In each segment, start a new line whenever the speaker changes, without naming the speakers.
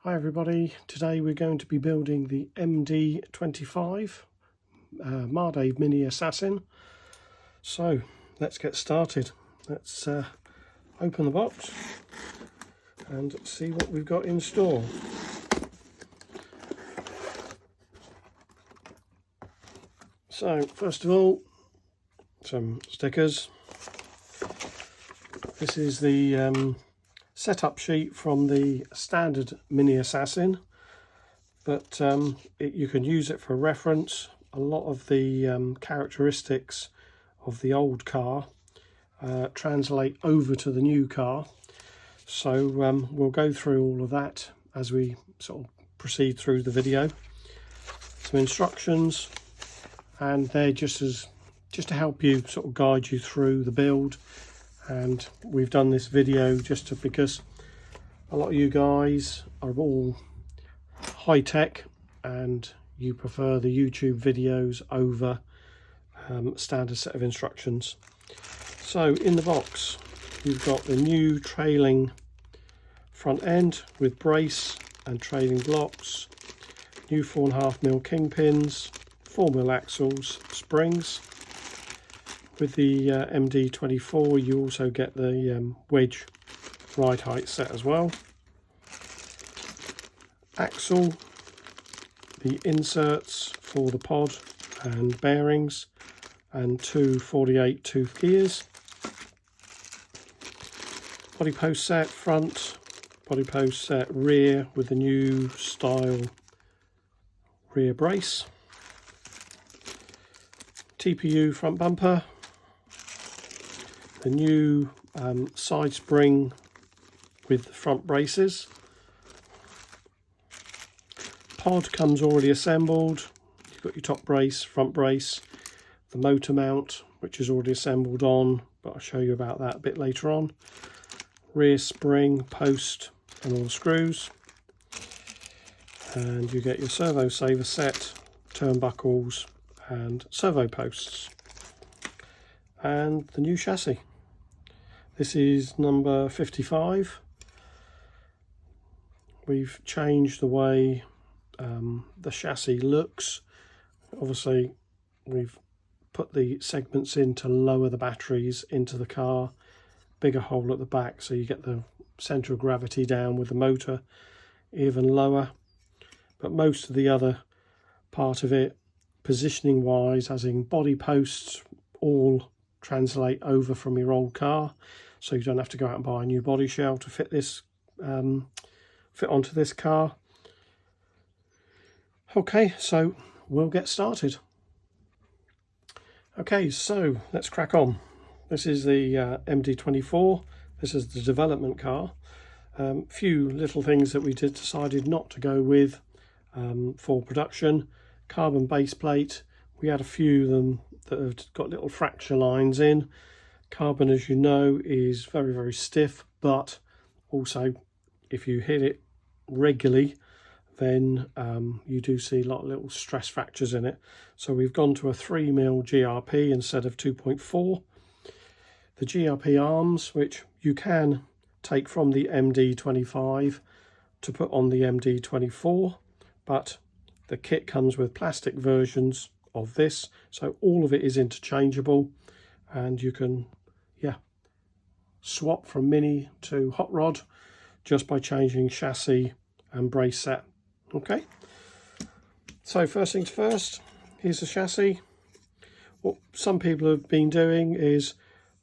Hi everybody, today we're going to be building the MD-24 Mardave Mini Assassin. So let's get started. Let's open the box and see what we've got in store. So first of all, some stickers. This is the setup sheet from the standard Mini Assassin, but you can use it for reference. A lot of the characteristics of the old car translate over to the new car, so we'll go through all of that as we sort of proceed through the video. Some instructions, and they're just to help you, sort of guide you through the build. And we've done this video because a lot of you guys are all high-tech and you prefer the YouTube videos over standard set of instructions. So in the box you've got the new trailing front end with brace and trailing blocks, new 4.5mm kingpins, 4mm axles, springs. With the MD-24 you also get the wedge ride height set as well. Axle, the inserts for the pod and bearings, and two 48 tooth gears. Body post set front, body post set rear with the new style rear brace. TPU front bumper. The new side spring with front braces. Pod comes already assembled. You've got your top brace, front brace, the motor mount, which is already assembled on, but I'll show you about that a bit later on. Rear spring, post, and all the screws. And you get your servo saver set, turnbuckles, and servo posts. And the new chassis. This is number 55. We've changed the way the chassis looks. Obviously we've put the segments in to lower the batteries into the car, bigger hole at the back so you get the centre of gravity down with the motor even lower, but most of the other part of it, positioning wise, as in body posts, all translate over from your old car, so you don't have to go out and buy a new body shell to fit this fit onto this car. Okay, so we'll get started. Okay, so let's crack on. This is the MD-24. This is the development car. Few little things that we decided not to go with for production. Carbon base plate. We had a few of them that have got little fracture lines in. Carbon, as you know, is very, very stiff, but also if you hit it regularly, then you do see a lot of little stress fractures in it. So we've gone to a 3mm GRP instead of 2.4. The GRP arms, which you can take from the MD-25 to put on the MD-24, but the kit comes with plastic versions of this, so all of it is interchangeable, and you can swap from mini to hot rod just by changing chassis and brace set. Okay, so first things first, here's the chassis. What some people have been doing is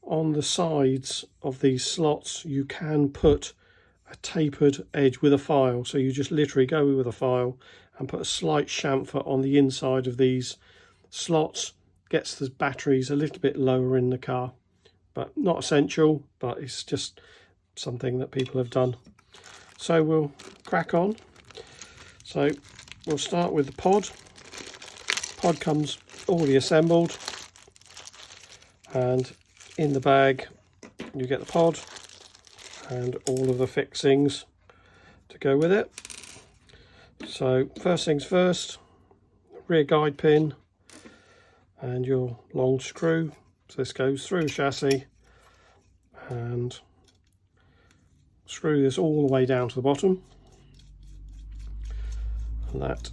on the sides of these slots you can put a tapered edge with a file, so you just literally go with a file and put a slight chamfer on the inside of these slots. Gets the batteries a little bit lower in the car, but not essential, but it's just something that people have done. So we'll crack on. So we'll start with the pod. Pod comes already assembled, and in the bag you get the pod and all of the fixings to go with it. So first things first, rear guide pin and your long screw. So this goes through the chassis and screw this all the way down to the bottom. And that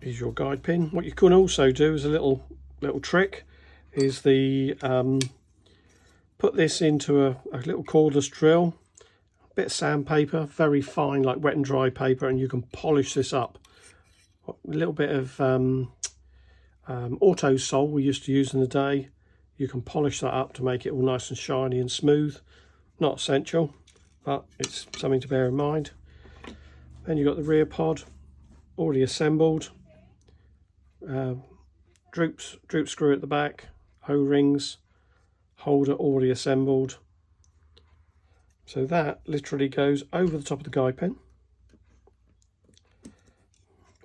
is your guide pin. What you can also do as a little trick is put this into a little cordless drill, a bit of sandpaper, very fine, like wet and dry paper, and you can polish this up. A little bit of auto sol we used to use in the day. You can polish that up to make it all nice and shiny and smooth. Not essential, but it's something to bear in mind. Then you've got the rear pod already assembled. Droop screw at the back, O-rings, holder already assembled. So that literally goes over the top of the guide pin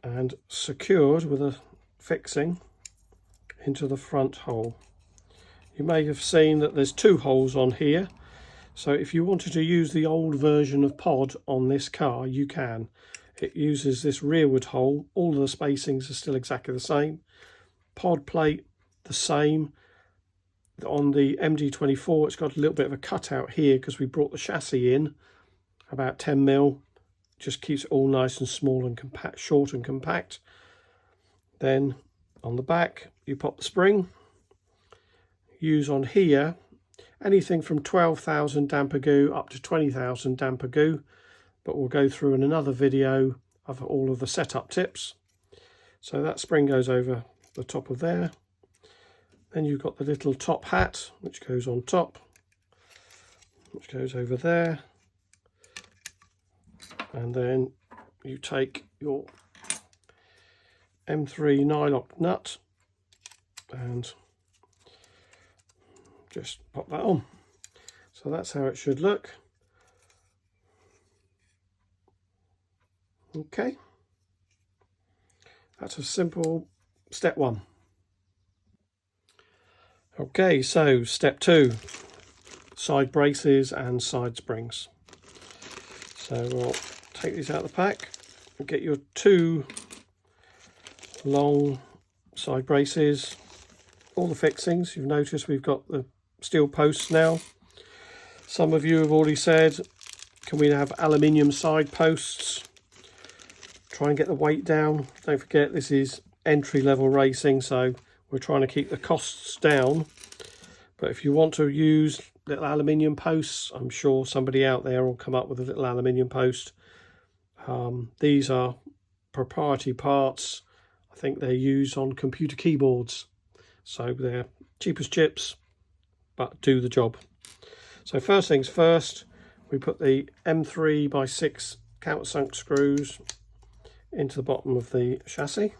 and secured with a fixing into the front hole. You may have seen that there's two holes on here, so if you wanted to use the old version of pod on this car, you can. It uses this rearward hole. All of the spacings are still exactly the same. Pod plate the same. On the MD-24 it's got a little bit of a cutout here because we brought the chassis in about 10mm. Just keeps it all nice and small and compact, short and compact. Then on the back you pop the spring. Use on here anything from 12,000 damper goo up to 20,000 damper goo, but we'll go through in another video of all of the setup tips. So that spring goes over the top of there. Then you've got the little top hat which goes on top, which goes over there, and then you take your M3 nylock nut and just pop that on. So that's how it should look. Okay, that's a simple step one. Okay, so step two, side braces and side springs. So we'll take these out of the pack and get your two long side braces, all the fixings. You've noticed we've got the steel posts now. Some of you have already said, can we have aluminium side posts? Try and get the weight down. Don't forget this is entry-level racing, so we're trying to keep the costs down. But if you want to use little aluminium posts, I'm sure somebody out there will come up with a little aluminium post. These are proprietary parts. I think they're used on computer keyboards, so they're cheap as chips, but do the job. So first things first, we put the M3x6 countersunk screws into the bottom of the chassis.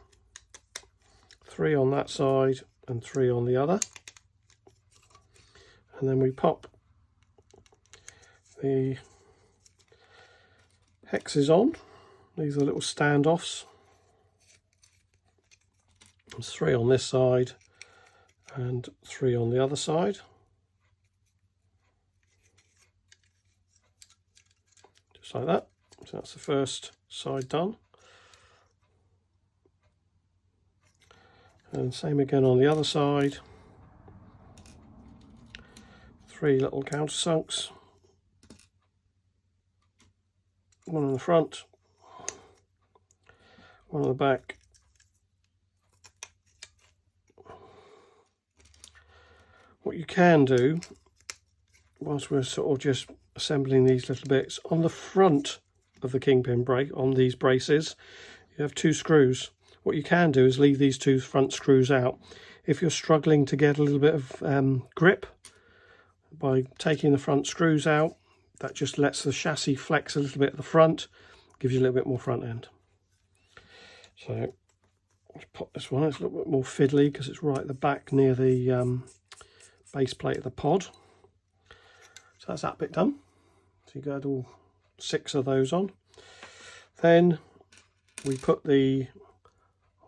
3 on that side and 3 on the other. And then we pop the hexes on. These are little standoffs. There's 3 on this side and 3 on the other side. Just like that. So that's the first side done. And same again on the other side. 3 little countersunks. 1 on the front, 1 on the back. What you can do, whilst we're sort of just assembling these little bits, on the front of the kingpin brake, on these braces, you have 2 screws. What you can do is leave these 2 front screws out. If you're struggling to get a little bit of grip, by taking the front screws out, that just lets the chassis flex a little bit at the front, gives you a little bit more front end. So let's pop this one. It's a little bit more fiddly because it's right at the back near the base plate of the pod. So that's that bit done. So you got all 6 of those on. Then we put the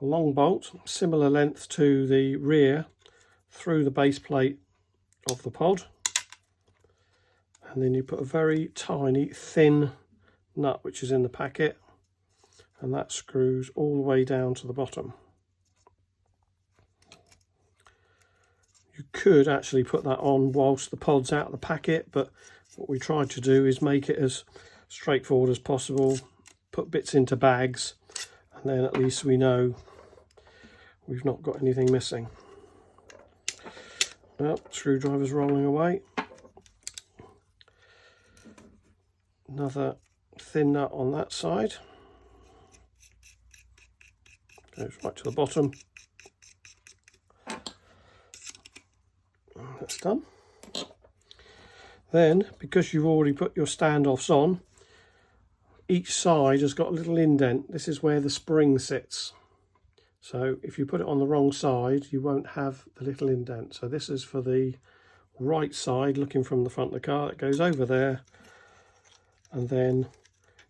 long bolt, similar length to the rear, through the base plate of the pod. And then you put a very tiny thin nut which is in the packet, and that screws all the way down to the bottom. You could actually put that on whilst the pod's out of the packet, but what we tried to do is make it as straightforward as possible, put bits into bags, and and then at least we know we've not got anything missing. Well, screwdriver's rolling away. Another thin nut on that side. Goes right to the bottom. That's done. Then, because you've already put your standoffs on, each side has got a little indent. This is where the spring sits. So if you put it on the wrong side, you won't have the little indent. So this is for the right side, looking from the front of the car. It goes over there, and then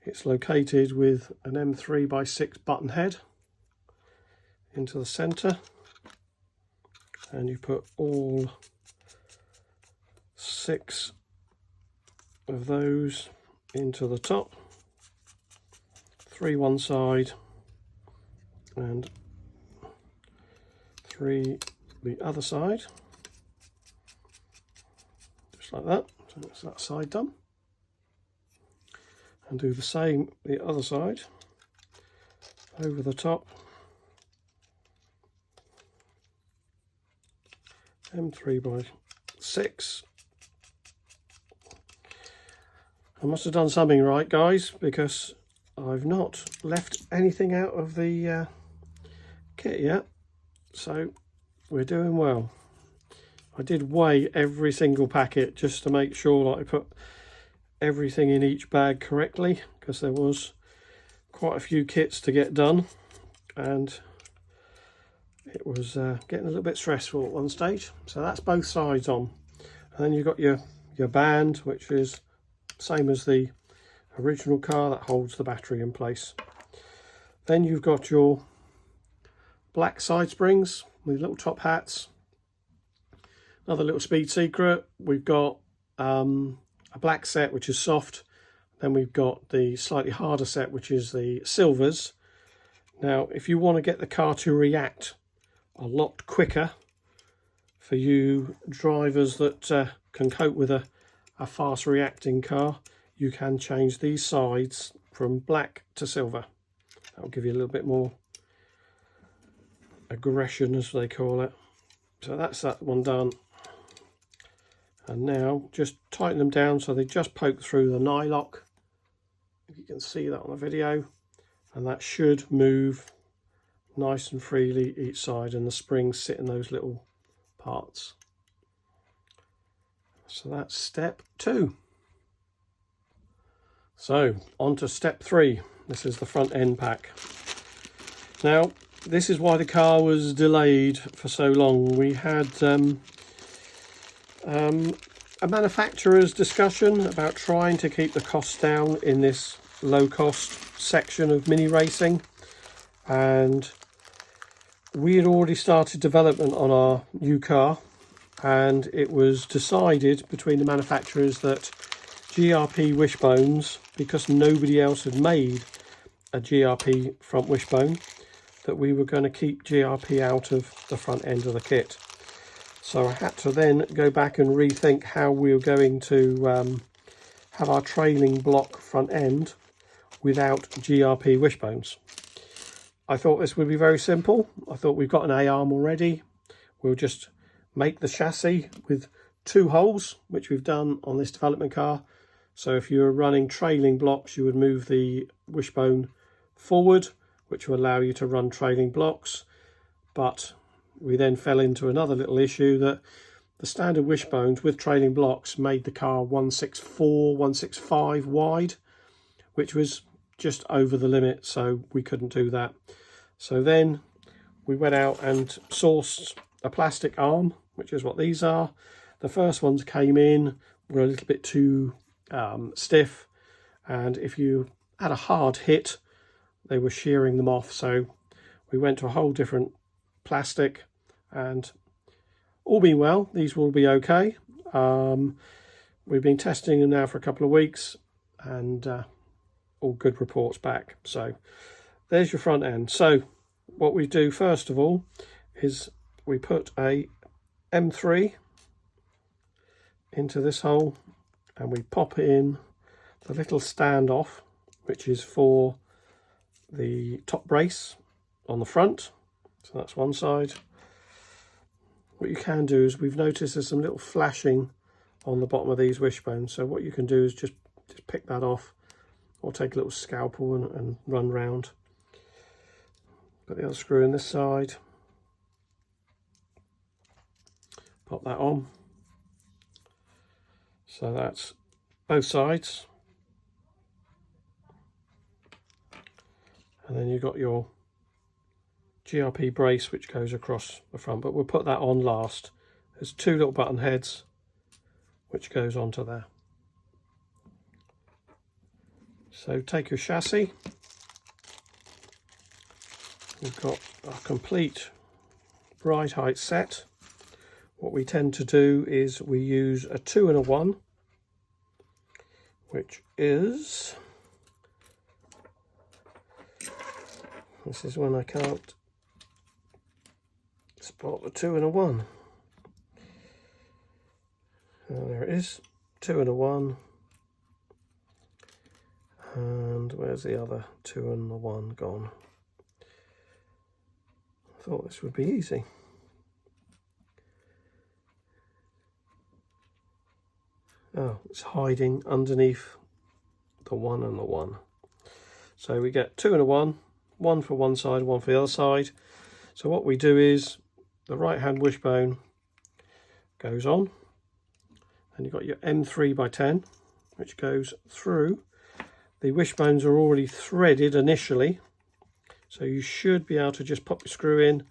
it's located with an M3x6 button head into the centre, and you put all 6 of those into the top, 3 one side and 3 the other side, just like that. So that's that side done, and do the same the other side, over the top, M3x6. I must have done something right, guys, because I've not left anything out of the kit yet, so we're doing well. I did weigh every single packet just to make sure that I put everything in each bag correctly, because there was quite a few kits to get done, and it was getting a little bit stressful at one stage. So that's both sides on, and then you've got your band, which is same as the original car, that holds the battery in place. Then you've got your black side springs with little top hats. Another little speed secret, we've got a black set which is soft, then we've got the slightly harder set which is the silvers. Now if you want to get the car to react a lot quicker, for you drivers that can cope with a fast reacting car, you can change these sides from black to silver. That'll give you a little bit more aggression, as they call it. So that's that one done. And now just tighten them down so they just poke through the nylock, if you can see that on the video, and that should move nice and freely each side, and the springs sit in those little parts. So that's step 2. So on to step 3. This is the front end pack. Now this is why the car was delayed for so long. We had a manufacturer's discussion about trying to keep the costs down in this low cost section of mini racing, and we had already started development on our new car, and it was decided between the manufacturers that GRP wishbones, because nobody else had made a GRP front wishbone, that we were going to keep GRP out of the front end of the kit. So I had to then go back and rethink how we were going to have our trailing block front end without GRP wishbones. I thought this would be very simple. I thought we've got an A-arm already. We'll just make the chassis with 2 holes, which we've done on this development car. So if you were running trailing blocks, you would move the wishbone forward, which will allow you to run trailing blocks. But we then fell into another little issue, that the standard wishbones with trailing blocks made the car 164, 165 wide, which was just over the limit, so we couldn't do that. So then we went out and sourced a plastic arm, which is what these are. The first ones came in, were a little bit too stiff, and if you had a hard hit, they were shearing them off. So we went to a whole different plastic, and all being well, these will be okay. We've been testing them now for a couple of weeks, and all good reports back. So there's your front end. So what we do first of all is we put a M3 into this hole, and we pop in the little standoff, which is for the top brace on the front. So that's one side. What you can do is, we've noticed there's some little flashing on the bottom of these wishbones. So what you can do is just pick that off, or take a little scalpel and run round. Put the other screw in this side. Pop that on. So that's both sides. And then you've got your GRP brace which goes across the front, but we'll put that on last. There's two little button heads which goes onto there. So take your chassis. We've got a complete ride height set. What we tend to do is we use a 2 and a 1, which is, this is when I can't spot the 2 and a 1. There it is, 2 and a 1. And where's the other 2 and the 1 gone? I thought this would be easy. Oh, it's hiding underneath the 1 and the 1. So we get 2 and a 1, 1 for one side, 1 for the other side. So what we do is the right hand wishbone goes on, and you've got your M3 by 10, which goes through. The wishbones are already threaded initially, so you should be able to just pop your screw in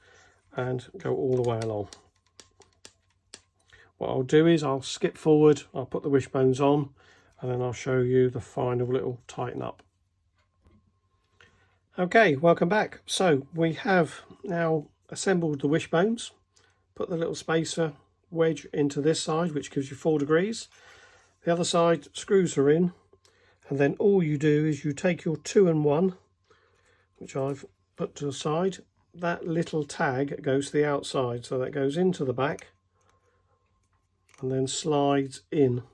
and go all the way along. What I'll do is I'll skip forward, I'll put the wishbones on, and then I'll show you the final little tighten up. Okay, welcome back. So we have now assembled the wishbones, put the little spacer wedge into this side, which gives you 4 degrees. The other side screws are in, and then all you do is you take your 2 and 1, which I've put to the side. That little tag goes to the outside, so that goes into the back and then slides in,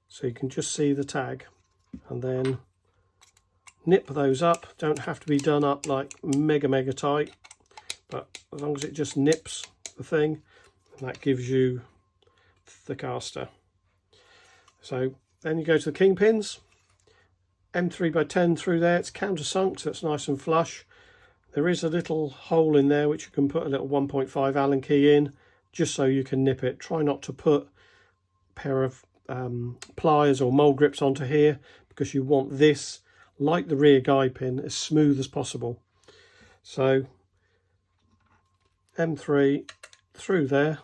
so you can just see the tag, and then nip those up. Don't have to be done up like mega tight, but as long as it just nips the thing, and that gives you the caster. So then you go to the kingpins, M3 by 10 through there. It's countersunk, so it's nice and flush. There is a little hole in there which you can put a little 1.5 Allen key in, just so you can nip it. Try not to put a pair of pliers or mole grips onto here, because you want this, like the rear guide pin, as smooth as possible. So M3 through there,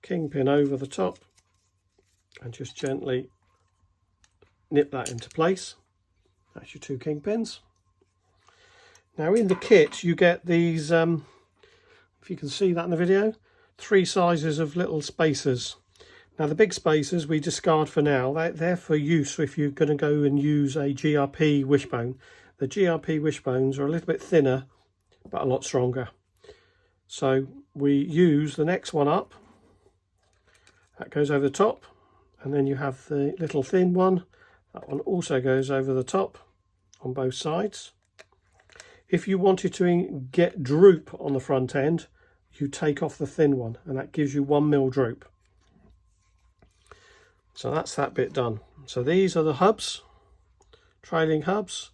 kingpin over the top, and just gently nip that into place. That's your 2 kingpins. Now in the kit you get these, if you can see that in the video, 3 sizes of little spacers. Now the big spacers we discard for now. They're for use if you're going to go and use a GRP wishbone. The GRP wishbones are a little bit thinner but a lot stronger. So we use the next one up. That goes over the top, and then you have the little thin one. That one also goes over the top on both sides. If you wanted to get droop on the front end, you take off the thin one, and that gives you 1 mil droop. So that's that bit done. So these are the hubs, trailing hubs.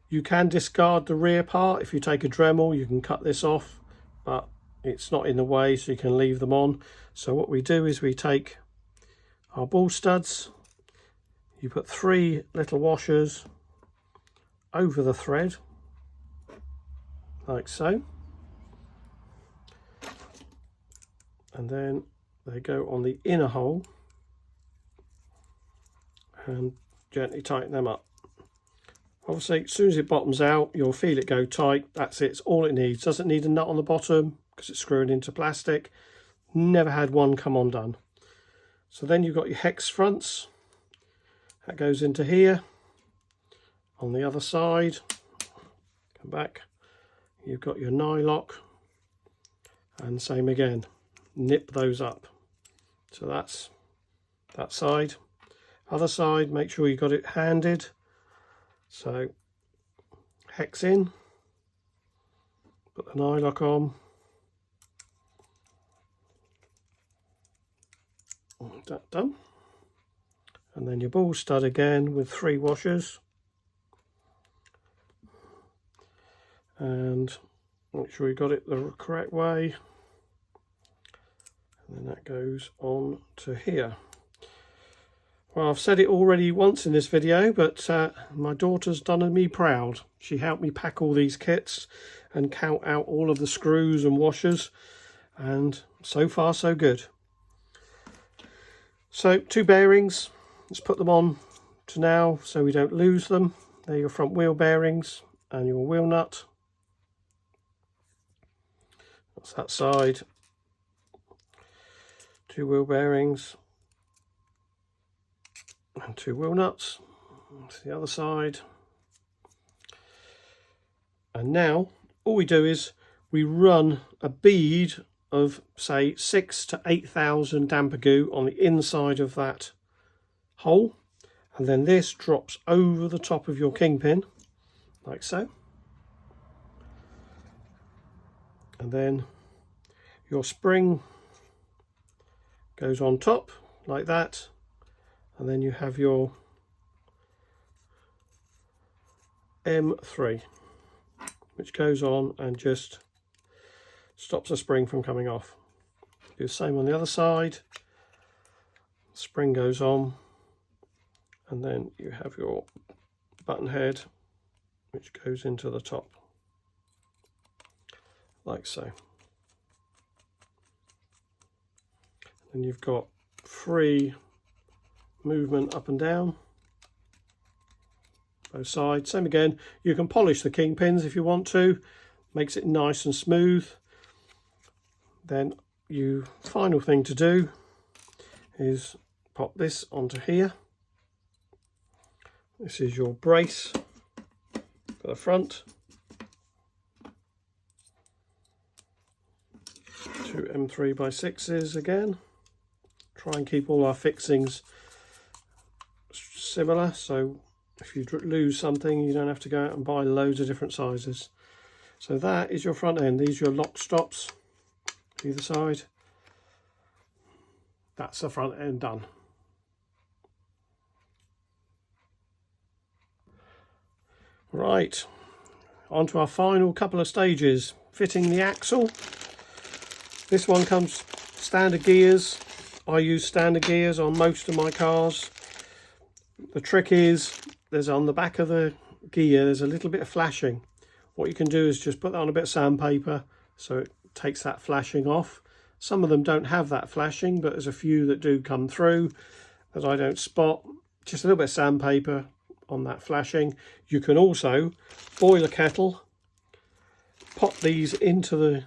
You can discard the rear part. If you take a Dremel, you can cut this off, but it's not in the way, so you can leave them on. So what we do is we take our ball studs, you put 3 little washers over the thread, like so, and then they go on the inner hole, and gently tighten them up. Obviously as soon as it bottoms out, you'll feel it go tight. That's it, it's all it needs. Doesn't need a nut on the bottom because it's screwed into plastic. Never had one come undone. So then you've got your hex fronts, that goes into here. On the other side, come back, you've got your nylock, and same again, nip those up. So that's that side. Other side, make sure you got it handed, So hex in, put the nylock on, that done, and then your ball stud again with 3 washers, and make sure you got it the correct way, and then that goes on to here. Well, I've said it already once in this video, but my daughter's done me proud. She helped me pack all these kits and count out all of the screws and washers, and so far so good. So 2 bearings, let's put them on to now so we don't lose them. They're your front wheel bearings and your wheel nut. That's that side. 2 wheel bearings and 2 wheel nuts. That's the other side. And now all we do is we run a bead of say 6,000 to 8,000 damper goo on the inside of that hole, and then this drops over the top of your kingpin like so, and then your spring goes on top like that, and then you have your M3 which goes on and just stops the spring from coming off. Do the same on the other side. Spring goes on, and then you have your button head which goes into the top like so. And you've got free movement up and down both sides. Same again, you can polish the kingpins if you want to, makes it nice and smooth. Then final thing to do is pop this onto here. This is your brace for the front. 2 M3x6s again. Try and keep all our fixings similar, so if you lose something you don't have to go out and buy loads of different sizes. So that is your front end. These are your lock stops either side. That's the front end done. Right, on to our final couple of stages. Fitting the axle. This one comes standard gears. I use standard gears on most of my cars. The trick is there's on the back of the gear there's a little bit of flashing. What you can do is just put that on a bit of sandpaper so it takes that flashing off. Some of them don't have that flashing, but there's a few that do come through that I don't spot. Just a little bit of sandpaper on that flashing. You can also boil a kettle, pop these into the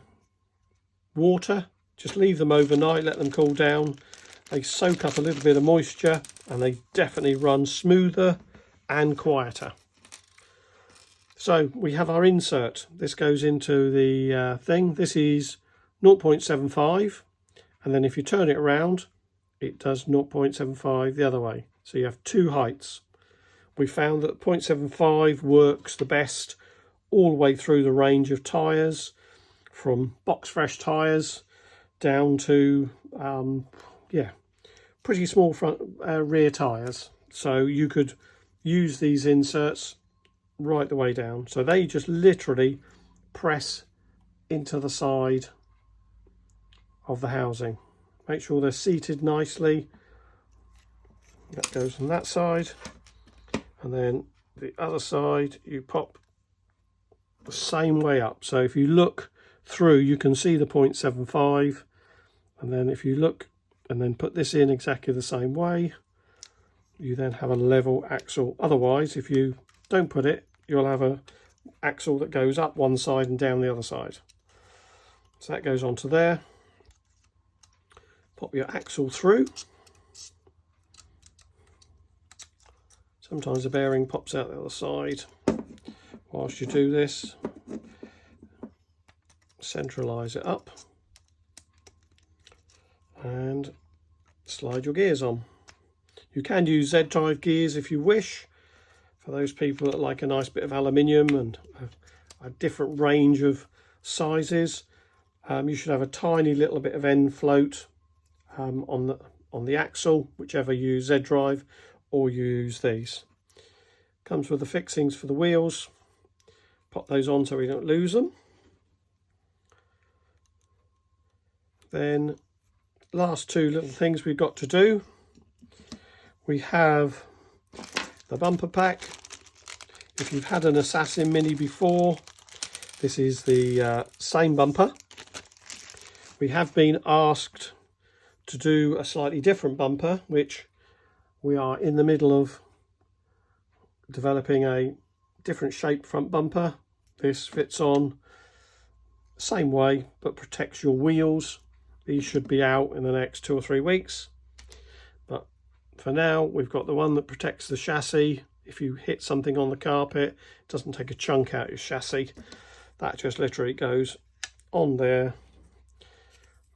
water, just leave them overnight, let them cool down. They soak up a little bit of moisture and they definitely run smoother and quieter. So we have our insert. This goes into the thing. This is 0.75, and then if you turn it around it does 0.75 the other way. So you have 2 heights. We found that 0.75 works the best all the way through the range of tyres, from box fresh tyres down to pretty small front rear tyres. So you could use these inserts right the way down. So they just literally press into the side of the housing. Make sure they're seated nicely. That goes on that side, and then the other side you pop the same way up. So if you look through you can see the 0.75, and then if you look and then put this in exactly the same way, you then have a level axle. Otherwise, if you don't put it, you'll have a axle that goes up one side and down the other side. So that goes onto there. Pop your axle through. Sometimes the bearing pops out the other side. Whilst you do this, centralise it up and slide your gears on. You can use Z-drive gears if you wish for those people that like a nice bit of aluminium and a different range of sizes. You should have a tiny little bit of end float on the axle, whichever you use, Z drive or you use these. Comes with the fixings for the wheels. Pop those on so we don't lose them. Then last two little things we've got to do. We have the bumper pack. If you've had an Assassin Mini before, this is the same bumper. We have been asked to do a slightly different bumper, which we are in the middle of developing a different shape front bumper. This fits on the same way but protects your wheels. These should be out in the next 2 or 3 weeks, but for now we've got the one that protects the chassis. If you hit something on the carpet, it doesn't take a chunk out your chassis. That just literally goes on there.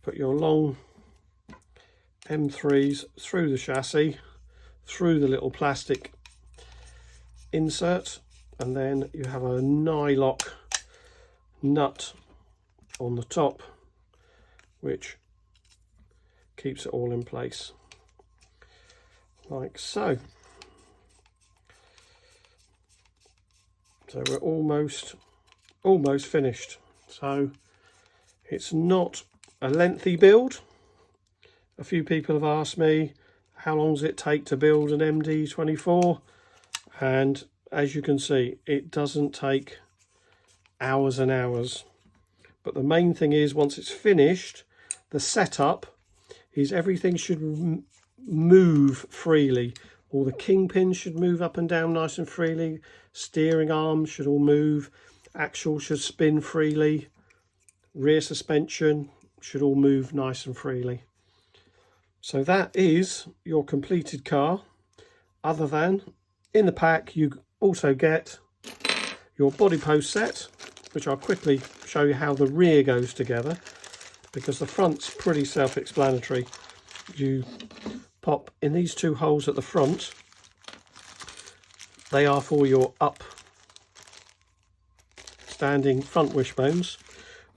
Put your long M3s through the chassis, through the little plastic insert, and then you have a nylock nut on the top which keeps it all in place like so. So we're almost finished. So it's not a lengthy build. A few people have asked me how long does it take to build an MD-24, and as you can see, it doesn't take hours and hours. But the main thing is, once it's finished, the setup is everything should move freely. All the kingpins should move up and down nice and freely. Steering arms should all move. Axle should spin freely. Rear suspension should all move nice and freely. So that is your completed car, other than in the pack you also get your body post set, which I'll quickly show you how the rear goes together, because the front's pretty self-explanatory. You pop in these 2 holes at the front. They are for your up standing front wishbones.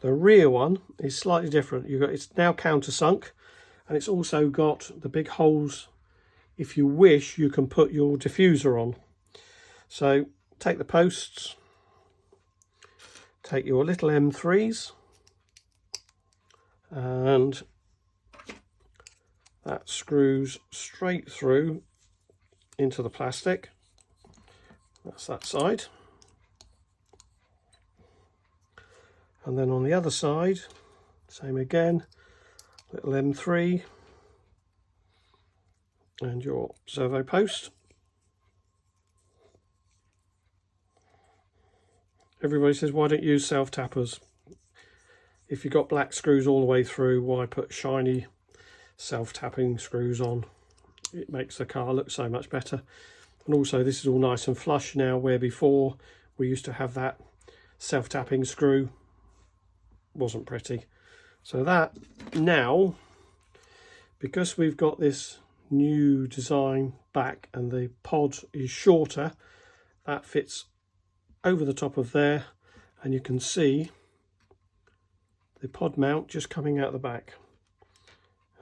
The rear one is slightly different. It's now countersunk, and it's also got the big holes. If you wish, you can put your diffuser on. So take the posts, take your little M3s, and that screws straight through into the plastic. That's that side. And then on the other side, same again, little M3 and your servo post. Everybody says, why don't you use self-tappers? If you've got black screws all the way through, why put shiny self-tapping screws on? It makes the car look so much better. And also this is all nice and flush now, where before we used to have that self-tapping screw. Wasn't pretty. So that now, because we've got this new design back and the pod is shorter, that fits over the top of there, and you can see the pod mount just coming out the back,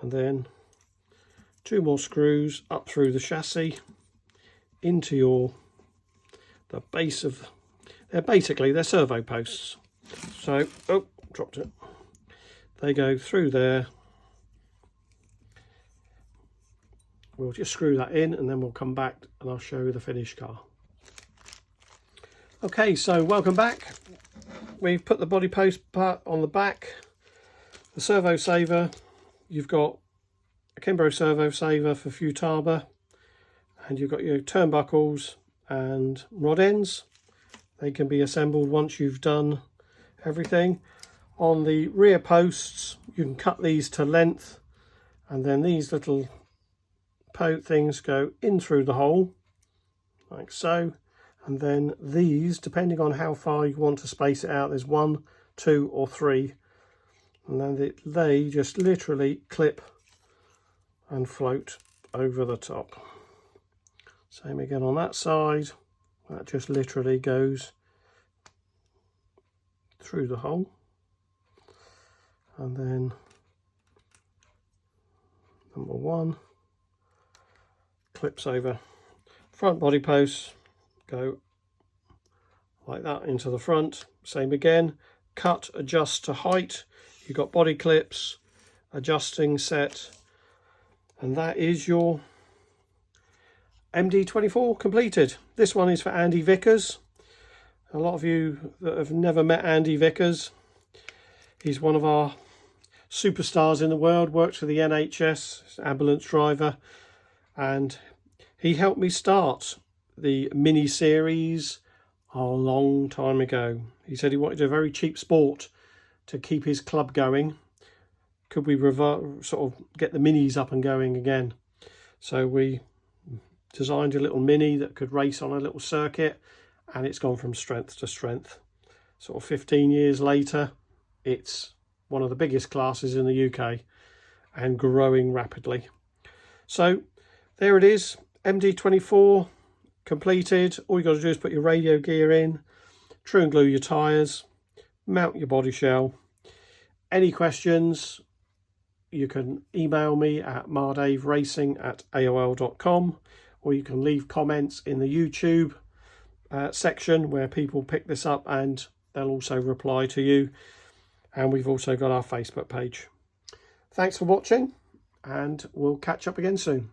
and then 2 more screws up through the chassis into the base of, they're servo posts. So, oh, dropped it. They go through there. We'll just screw that in, and then we'll come back and I'll show you the finished car. Okay, so welcome back. We've put the body post part on the back. The servo saver, you've got a Kimbrough servo saver for Futaba, and you've got your turnbuckles and rod ends. They can be assembled once you've done everything. On the rear posts, you can cut these to length, and then these little things go in through the hole like so, and then these, depending on how far you want to space it out, there's 1, 2 or 3, and then they just literally clip and float over the top. Same again on that side, That just literally goes through the hole, and then number 1 clips over. Front body posts go like that into the front. Same again, cut, adjust to height. You've got body clips, adjusting set, and that is your MD-24 completed. This one is for Andy Vickers. A lot of you that have never met Andy Vickers, he's one of our superstars in the world, works for the NHS, ambulance driver, and he helped me start the mini series a long time ago. He said he wanted a very cheap sport to keep his club going. Could we sort of get the minis up and going again? So we designed a little mini that could race on a little circuit, and it's gone from strength to strength. Sort of 15 years later, it's one of the biggest classes in the UK and growing rapidly. So there it is, MD-24 completed. All you got to do is put your radio gear in, true and glue your tyres, mount your body shell. Any questions, you can email me at mardaveracing@aol.com, or you can leave comments in the YouTube section where people pick this up and they'll also reply to you. And we've also got our Facebook page. Thanks for watching, and we'll catch up again soon.